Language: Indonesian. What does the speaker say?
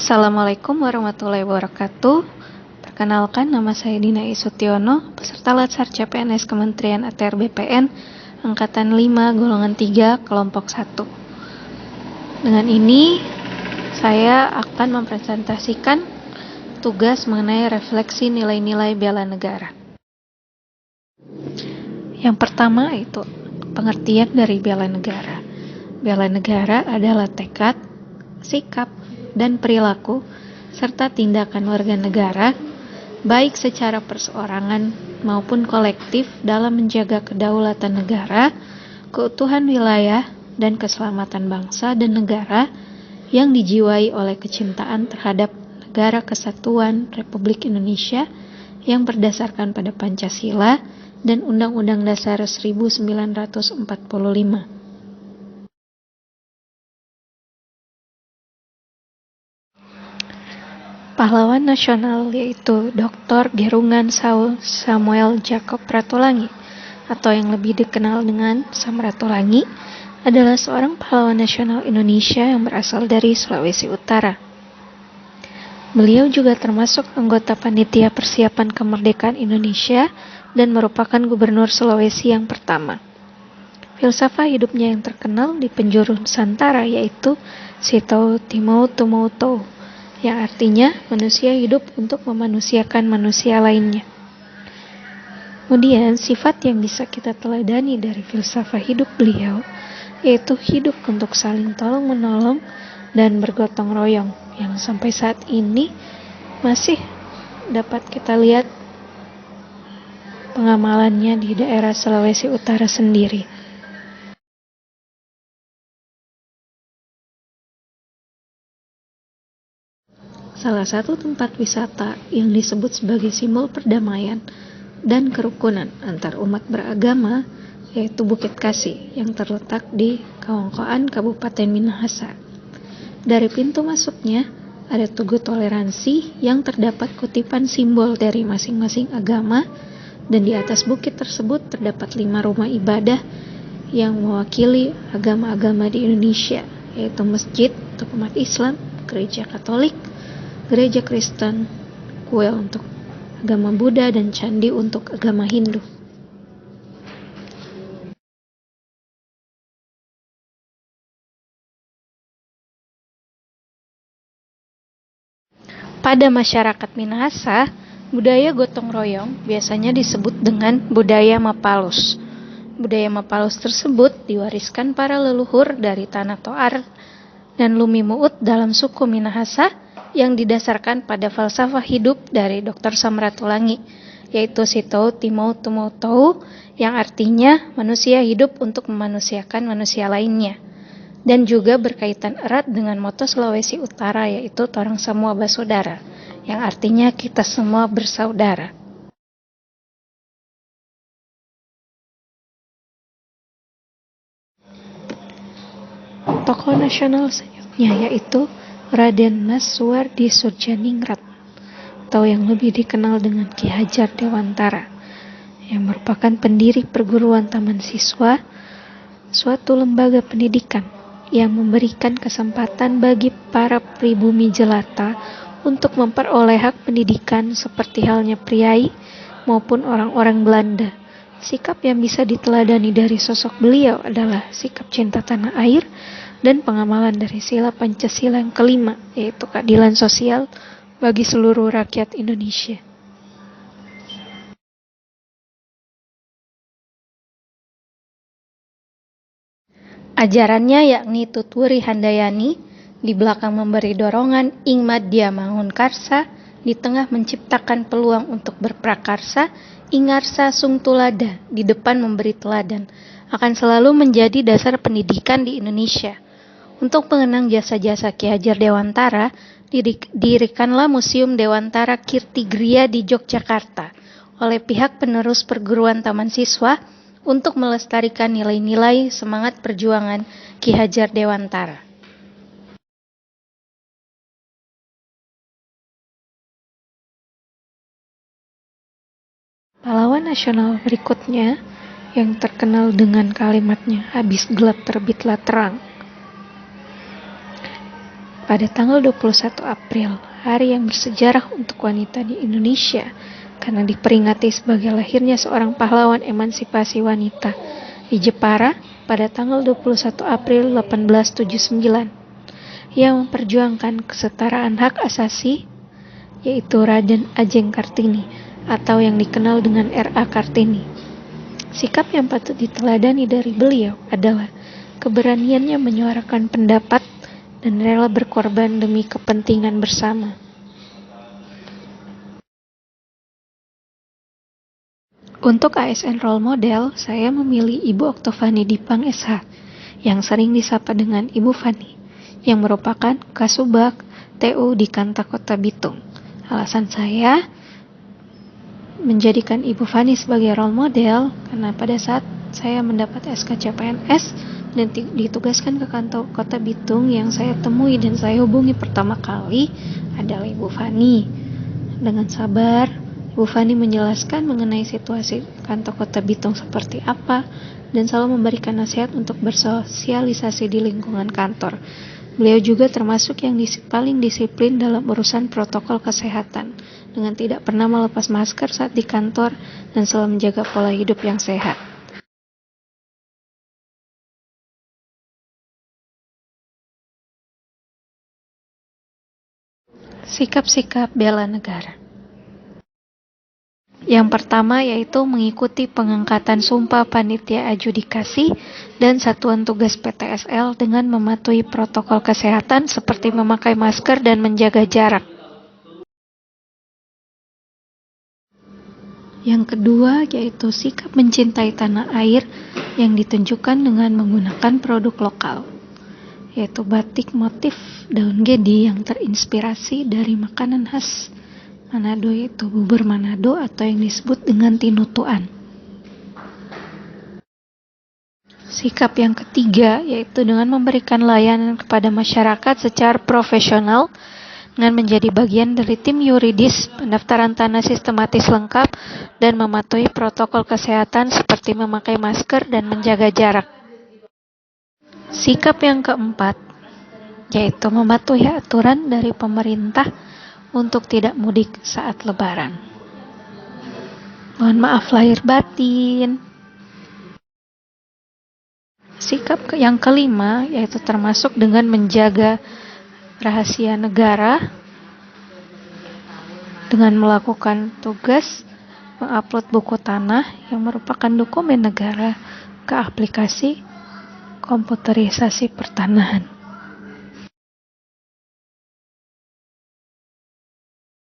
Assalamualaikum warahmatullahi wabarakatuh. Perkenalkan, nama saya Dina Isutiono, peserta Latsar CPNS Kementerian ATR BPN, Angkatan 5, Golongan 3, Kelompok 1. Dengan ini, saya akan mempresentasikan tugas mengenai refleksi nilai-nilai bela negara. Yang pertama itu pengertian dari bela negara. Bela negara adalah tekad, sikap, dan perilaku, serta tindakan warga negara, baik secara perseorangan maupun kolektif dalam menjaga kedaulatan negara, keutuhan wilayah, dan keselamatan bangsa dan negara yang dijiwai oleh kecintaan terhadap Negara Kesatuan Republik Indonesia yang berdasarkan pada Pancasila dan Undang-Undang Dasar 1945. Pahlawan nasional yaitu Dr. Gerungan Saul Samuel Jacob Ratulangi, atau yang lebih dikenal dengan Sam Ratulangi, adalah seorang pahlawan nasional Indonesia yang berasal dari Sulawesi Utara. Beliau juga termasuk anggota Panitia Persiapan Kemerdekaan Indonesia dan merupakan Gubernur Sulawesi yang pertama. Filsafat hidupnya yang terkenal di penjuru Nusantara yaitu Sito Timau Tumau Tou, yang artinya manusia hidup untuk memanusiakan manusia lainnya. Kemudian sifat yang bisa kita teladani dari filsafat hidup beliau yaitu hidup untuk saling tolong-menolong dan bergotong royong, yang sampai saat ini masih dapat kita lihat pengamalannya di daerah Sulawesi Utara sendiri. Salah satu tempat wisata yang disebut sebagai simbol perdamaian dan kerukunan antar umat beragama yaitu Bukit Kasih yang terletak di Kawangkoan, Kabupaten Minahasa. Dari pintu masuknya ada tugu toleransi yang terdapat kutipan simbol dari masing-masing agama, dan di atas bukit tersebut terdapat 5 rumah ibadah yang mewakili agama-agama di Indonesia, yaitu masjid untuk umat Islam, gereja Katolik, gereja Kristen, kuil untuk agama Buddha, dan candi untuk agama Hindu. Pada masyarakat Minahasa, budaya gotong royong biasanya disebut dengan budaya Mapalus. Budaya Mapalus tersebut diwariskan para leluhur dari Tanah Toar dan Lumi Muut dalam suku Minahasa yang didasarkan pada falsafah hidup dari Dr. Sam Ratulangi, yaitu Sito Timau Tumau Tou, yang artinya manusia hidup untuk memanusiakan manusia lainnya, dan juga berkaitan erat dengan moto Sulawesi Utara yaitu Torang Semua Basodara, yang artinya kita semua bersaudara. Tokoh nasional selanjutnya yaitu Raden Mas Suwardi Surjaningrat, atau yang lebih dikenal dengan Ki Hajar Dewantara, yang merupakan pendiri perguruan Taman Siswa, suatu lembaga pendidikan yang memberikan kesempatan bagi para pribumi jelata untuk memperoleh hak pendidikan seperti halnya priai maupun orang-orang Belanda. Sikap yang bisa diteladani dari sosok beliau adalah sikap cinta tanah air dan pengamalan dari sila Pancasila yang kelima, yaitu keadilan sosial bagi seluruh rakyat Indonesia. Ajarannya yakni Tutwuri Handayani, di belakang memberi dorongan ing madya mangun karsa, di tengah menciptakan peluang untuk berprakarsa, ingarsa sung tulada, di depan memberi teladan, akan selalu menjadi dasar pendidikan di Indonesia. Untuk mengenang jasa-jasa Ki Hajar Dewantara, didirikanlah Museum Dewantara Kirtigria di Yogyakarta oleh pihak penerus perguruan Taman Siswa untuk melestarikan nilai-nilai semangat perjuangan Ki Hajar Dewantara. Pahlawan nasional berikutnya yang terkenal dengan kalimatnya, habis gelap terbitlah terang. Pada tanggal 21 April, hari yang bersejarah untuk wanita di Indonesia, karena diperingati sebagai lahirnya seorang pahlawan emansipasi wanita di Jepara pada tanggal 21 April 1879, yang memperjuangkan kesetaraan hak asasi, yaitu Raden Ajeng Kartini, atau yang dikenal dengan R.A. Kartini. Sikap yang patut diteladani dari beliau adalah keberaniannya menyuarakan pendapat dan rela berkorban demi kepentingan bersama. Untuk ASN role model, saya memilih Ibu Oktovani Dipang SH, yang sering disapa dengan Ibu Fani, yang merupakan Kasubag TU di Kanta Kota Bitung. Alasan saya menjadikan Ibu Fani sebagai role model karena pada saat saya mendapat SKCPNS dan ditugaskan ke kantor Kota Bitung, yang saya temui dan saya hubungi pertama kali adalah Ibu Fani. Dengan sabar, Ibu Fani menjelaskan mengenai situasi kantor Kota Bitung seperti apa dan selalu memberikan nasihat untuk bersosialisasi di lingkungan kantor. Beliau juga termasuk yang paling disiplin dalam urusan protokol kesehatan, dengan tidak pernah melepas masker saat di kantor dan selalu menjaga pola hidup yang sehat. Sikap-sikap bela negara. Yang pertama yaitu mengikuti pengangkatan sumpah panitia adjudikasi dan satuan tugas PTSL dengan mematuhi protokol kesehatan seperti memakai masker dan menjaga jarak. Yang kedua yaitu sikap mencintai tanah air yang ditunjukkan dengan menggunakan produk lokal, yaitu batik motif daun gedi yang terinspirasi dari makanan khas Manado, yaitu bubur Manado atau yang disebut dengan tinutuan. Sikap yang ketiga yaitu dengan memberikan layanan kepada masyarakat secara profesional dengan menjadi bagian dari tim yuridis pendaftaran tanah sistematis lengkap dan mematuhi protokol kesehatan seperti memakai masker dan menjaga jarak. Sikap yang keempat yaitu mematuhi aturan dari pemerintah untuk tidak mudik saat Lebaran. Mohon maaf lahir batin. Sikap yang kelima yaitu termasuk dengan menjaga rahasia negara dengan melakukan tugas mengupload buku tanah yang merupakan dokumen negara ke aplikasi komputerisasi pertanahan.